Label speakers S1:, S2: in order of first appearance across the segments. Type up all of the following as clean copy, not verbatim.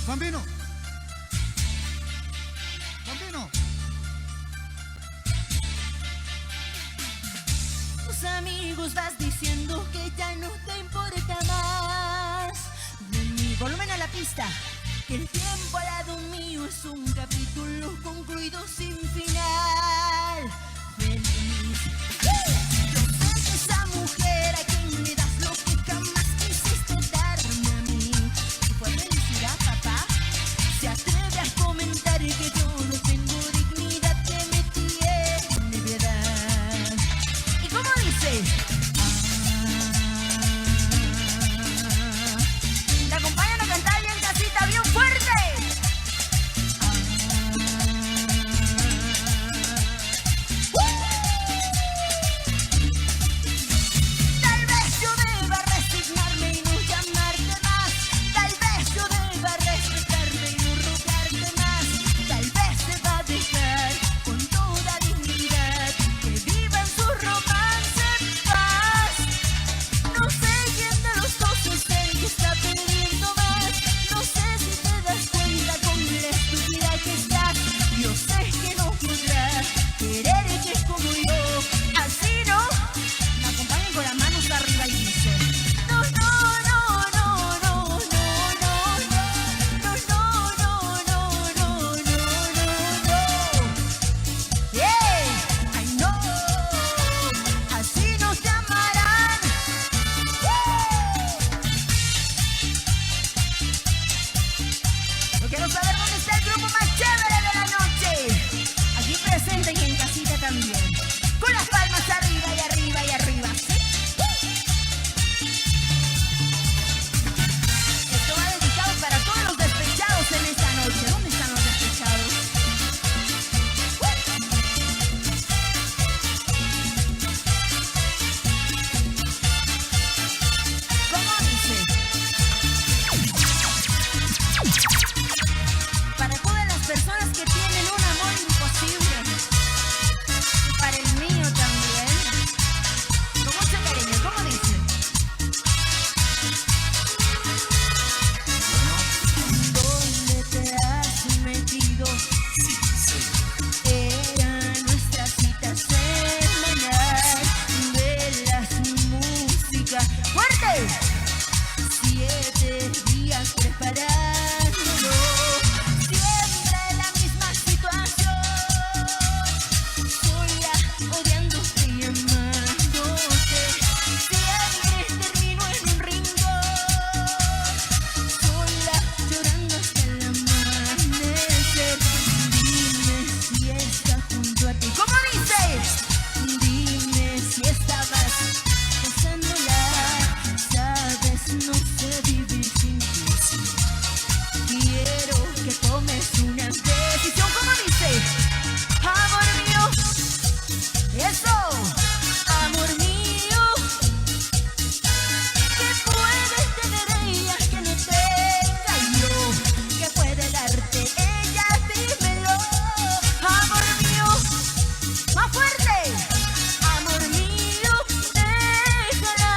S1: Bambino. Bambino.
S2: Tus amigos vas diciendo que ya no te importa más. De mi volumen a la pista. Que el tiempo al lado mío es un capítulo concluido sin final. Feliz. Yo sé que esa mujer a quien le das lo que jamás quisiste darme a mí. Si fue felicidad, papá, se atreve a comentar que yo no tengo dignidad, que me tiene piedad. ¿Y cómo dice? ¿Te acompañan a cantar bien casita, bien fuerte? Tal vez yo deba resignarme y no llamarte más. Tal vez yo deba respetarme y no rogarte más. Tal vez se va a dejar con toda dignidad que vivan su romance en paz. No sé quién de los dos es el que está pidiendo más. No sé si te das cuenta con la estúpida que estás. Yo sé que no podrás querer que es como yo. Así no. Me acompañan con las manos arriba y dicen: no, no, no, no, no, no, no, no, no, no, no, no, no, no. Yeah, I know. Así nos llamarán. Yo quiero saber dónde está el grupo más chévere de la noche. Aquí presente y en casita también. Con las palmas arriba y arriba y arriba. ¿Sí? Esto va dedicado para todos los despechados en esta noche. ¿Dónde están los despechados? ¿Cómo dice? Para todas las personas que tienen un amor imposible. Para el mío también. Con mucho cariño. ¿Cómo dice? ¿Dónde te has metido? Era nuestra cita semanal de las músicas. ¡Fuerte! 7 días preparándolo. Siempre la misma situación. Sola, odiándote y amándote. Siempre termino en un rincón. Sola, llorando hasta el amanecer. Dime si está junto a ti. ¿Cómo dice? Dime si estabas pasándola. Sabes, no sé vivir sin ti. Quiero que tomes una decisión. ¿Cómo dice? Amor mío. Eso. Amor mío. ¿Qué puede tener ella que no tenga yo? ¿Qué puede darte ella? Dímelo. Amor mío. Más fuerte. Amor mío. Déjala.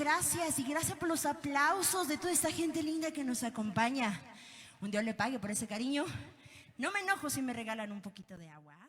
S1: gracias. Y gracias por los aplausos de toda esta gente linda que nos acompaña. Un Dios le pague por ese cariño. No me enojo si me regalan un poquito de agua.